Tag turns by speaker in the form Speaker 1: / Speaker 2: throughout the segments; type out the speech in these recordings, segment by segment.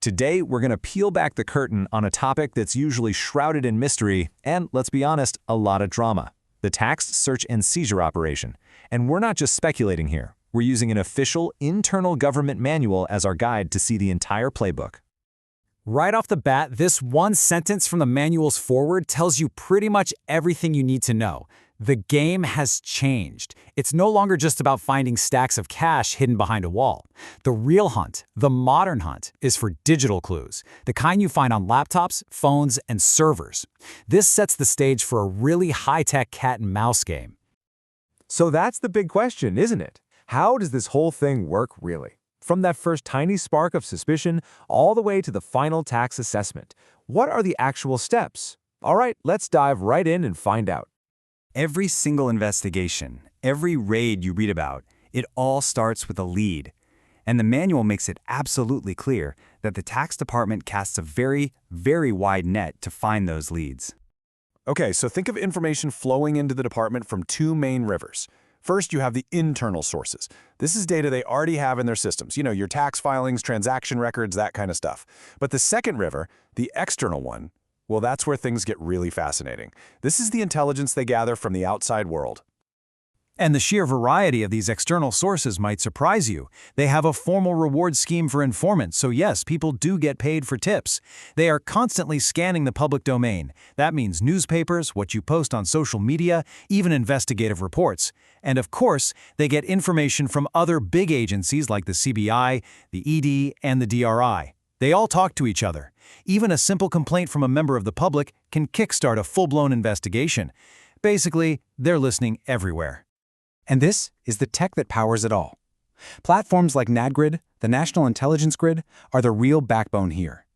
Speaker 1: Today, we're going to peel back the curtain on a topic that's usually shrouded in mystery and, let's be honest, a lot of drama: the tax search and seizure operation. And we're not just speculating here. We're using an official internal government manual as our guide to see the entire playbook.
Speaker 2: Right off the bat, this one sentence from the manual's foreword tells you pretty much everything you need to know. The game has changed. It's no longer just about finding stacks of cash hidden behind a wall. The real hunt, the modern hunt, is for digital clues, the kind you find on laptops, phones, and servers. This sets the stage for a really high-tech cat-and-mouse game.
Speaker 1: So that's the big question, isn't it? How does this whole thing work really? From that first tiny spark of suspicion all the way to the final tax assessment. What are the actual steps? All right, let's dive right in and find out.
Speaker 3: Every single investigation, every raid you read about, it all starts with a lead. And the manual makes it absolutely clear that the tax department casts a very, very wide net to find those leads.
Speaker 4: Okay, so think of information flowing into the department from two main rivers. First, you have the internal sources. This is data they already have in their systems. You know, your tax filings, transaction records, that kind of stuff. But the second river, the external one, well, that's where things get really fascinating. This is the intelligence they gather from the outside world.
Speaker 5: And the sheer variety of these external sources might surprise you. They have a formal reward scheme for informants, so yes, people do get paid for tips. They are constantly scanning the public domain. That means newspapers, what you post on social media, even investigative reports. And of course, they get information from other big agencies like the CBI, the ED, and the DRI. They all talk to each other. Even a simple complaint from a member of the public can kickstart a full-blown investigation. Basically, they're listening everywhere.
Speaker 6: And this is the tech that powers it all. Platforms like NADGRID, the National Intelligence Grid, are the real backbone here.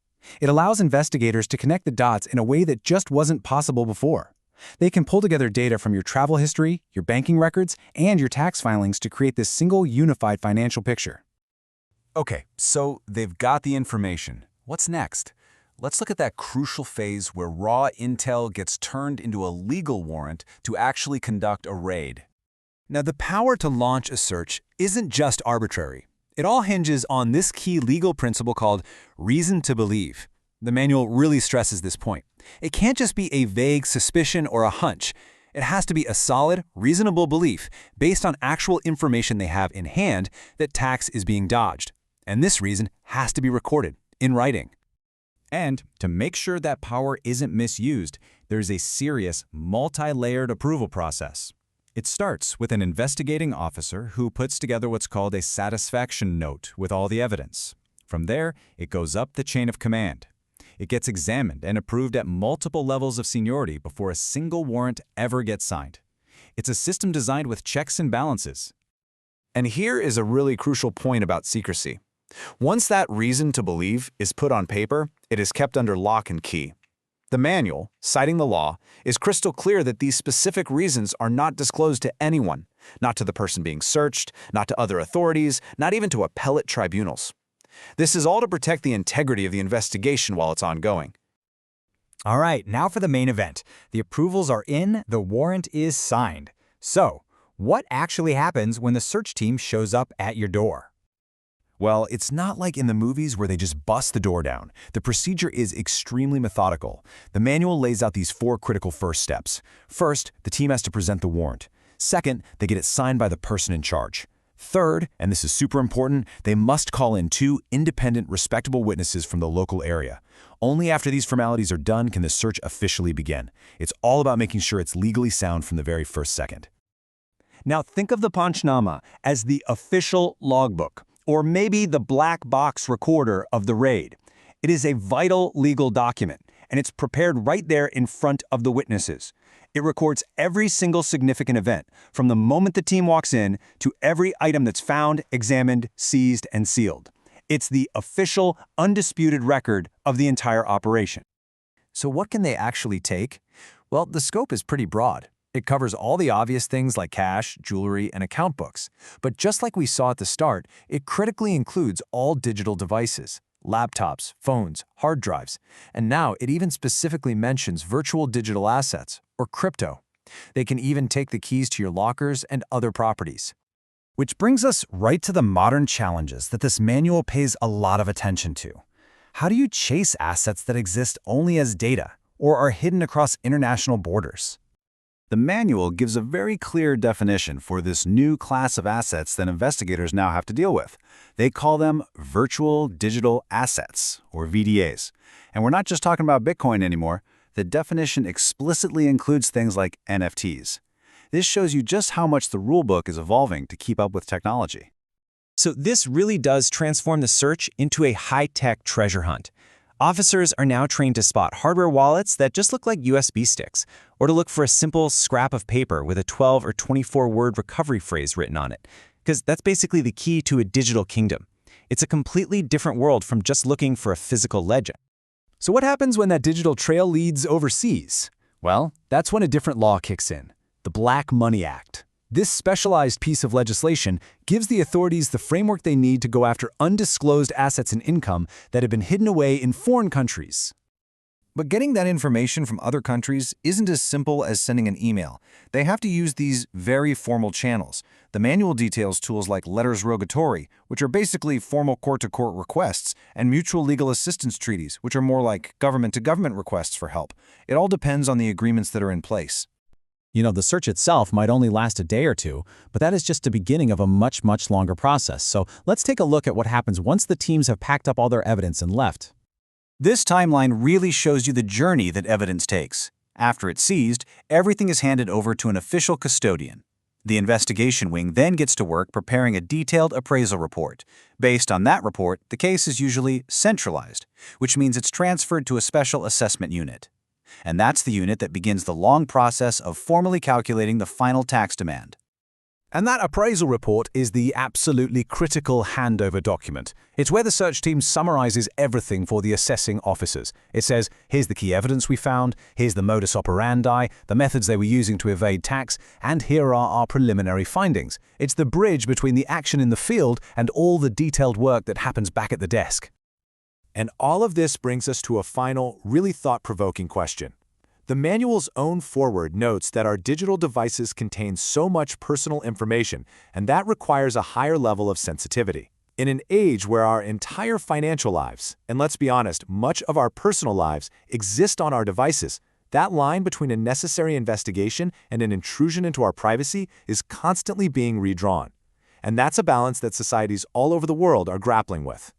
Speaker 6: It allows investigators to connect the dots in a way that just wasn't possible before. They can pull together data from your travel history, your banking records, and your tax filings to create this single unified financial picture.
Speaker 1: Okay, so they've got the information. What's next? Let's look at that crucial phase where raw intel gets turned into a legal warrant to actually conduct a raid. Now, the power to launch a search isn't just arbitrary. It all hinges on this key legal principle called reason to believe. The manual really stresses this point. It can't just be a vague suspicion or a hunch. It has to be a solid, reasonable belief based on actual information they have in hand that tax is being dodged. And this reason has to be recorded in writing.
Speaker 3: And to make sure that power isn't misused, there's a serious, multi-layered approval process. It starts with an investigating officer who puts together what's called a satisfaction note with all the evidence. From there, it goes up the chain of command. It gets examined and approved at multiple levels of seniority before a single warrant ever gets signed. It's a system designed with checks and balances.
Speaker 4: And here is a really crucial point about secrecy. Once that reason to believe is put on paper, it is kept under lock and key. The manual, citing the law, is crystal clear that these specific reasons are not disclosed to anyone, not to the person being searched, not to other authorities, not even to appellate tribunals. This is all to protect the integrity of the investigation while it's ongoing.
Speaker 2: All right, now for the main event. The approvals are in, the warrant is signed. So, what actually happens when the search team shows up at your door?
Speaker 1: Well, it's not like in the movies where they just bust the door down. The procedure is extremely methodical. The manual lays out these 4 critical first steps. First, the team has to present the warrant. Second, they get it signed by the person in charge. Third, and this is super important, they must call in 2 independent, respectable witnesses from the local area. Only after these formalities are done can the search officially begin. It's all about making sure it's legally sound from the very first second.
Speaker 5: Now think of the Panchnama as the official logbook, or maybe the black box recorder of the raid. It is a vital legal document, and it's prepared right there in front of the witnesses. It records every single significant event, from the moment the team walks in to every item that's found, examined, seized, and sealed. It's the official, undisputed record of the entire operation.
Speaker 1: So what can they actually take? Well, the scope is pretty broad. It covers all the obvious things like cash, jewelry, and account books. But just like we saw at the start, it critically includes all digital devices, laptops, phones, hard drives, and now it even specifically mentions virtual digital assets, or crypto. They can even take the keys to your lockers and other properties.
Speaker 5: Which brings us right to the modern challenges that this manual pays a lot of attention to. How do you chase assets that exist only as data or are hidden across international borders?
Speaker 3: The manual gives a very clear definition for this new class of assets that investigators now have to deal with. They call them virtual digital assets, or VDAs. And we're not just talking about Bitcoin anymore. The definition explicitly includes things like NFTs. This shows you just how much the rulebook is evolving to keep up with technology.
Speaker 7: So this really does transform the search into a high-tech treasure hunt. Officers are now trained to spot hardware wallets that just look like USB sticks, or to look for a simple scrap of paper with a 12 or 24-word recovery phrase written on it, because that's basically the key to a digital kingdom. It's a completely different world from just looking for a physical ledger.
Speaker 2: So what happens when that digital trail leads overseas? Well, that's when a different law kicks in, the Black Money Act. This specialized piece of legislation gives the authorities the framework they need to go after undisclosed assets and income that have been hidden away in foreign countries.
Speaker 5: But getting that information from other countries isn't as simple as sending an email. They have to use these very formal channels. The manual details tools like letters rogatory, which are basically formal court-to-court requests, and mutual legal assistance treaties, which are more like government-to-government requests for help. It all depends on the agreements that are in place.
Speaker 6: You know, the search itself might only last a day or two, but that is just the beginning of a much, much longer process. So let's take a look at what happens once the teams have packed up all their evidence and left.
Speaker 3: This timeline really shows you the journey that evidence takes. After it's seized, everything is handed over to an official custodian. The investigation wing then gets to work preparing a detailed appraisal report. Based on that report, the case is usually centralized, which means it's transferred to a special assessment unit. And that's the unit that begins the long process of formally calculating the final tax demand.
Speaker 2: And that appraisal report is the absolutely critical handover document. It's where the search team summarizes everything for the assessing officers. It says, here's the key evidence we found, here's the modus operandi, the methods they were using to evade tax, and here are our preliminary findings. It's the bridge between the action in the field and all the detailed work that happens back at the desk.
Speaker 8: And all of this brings us to a final, really thought-provoking question. The manual's own foreword notes that our digital devices contain so much personal information, and that requires a higher level of sensitivity. In an age where our entire financial lives, and let's be honest, much of our personal lives, exist on our devices, that line between a necessary investigation and an intrusion into our privacy is constantly being redrawn. And that's a balance that societies all over the world are grappling with.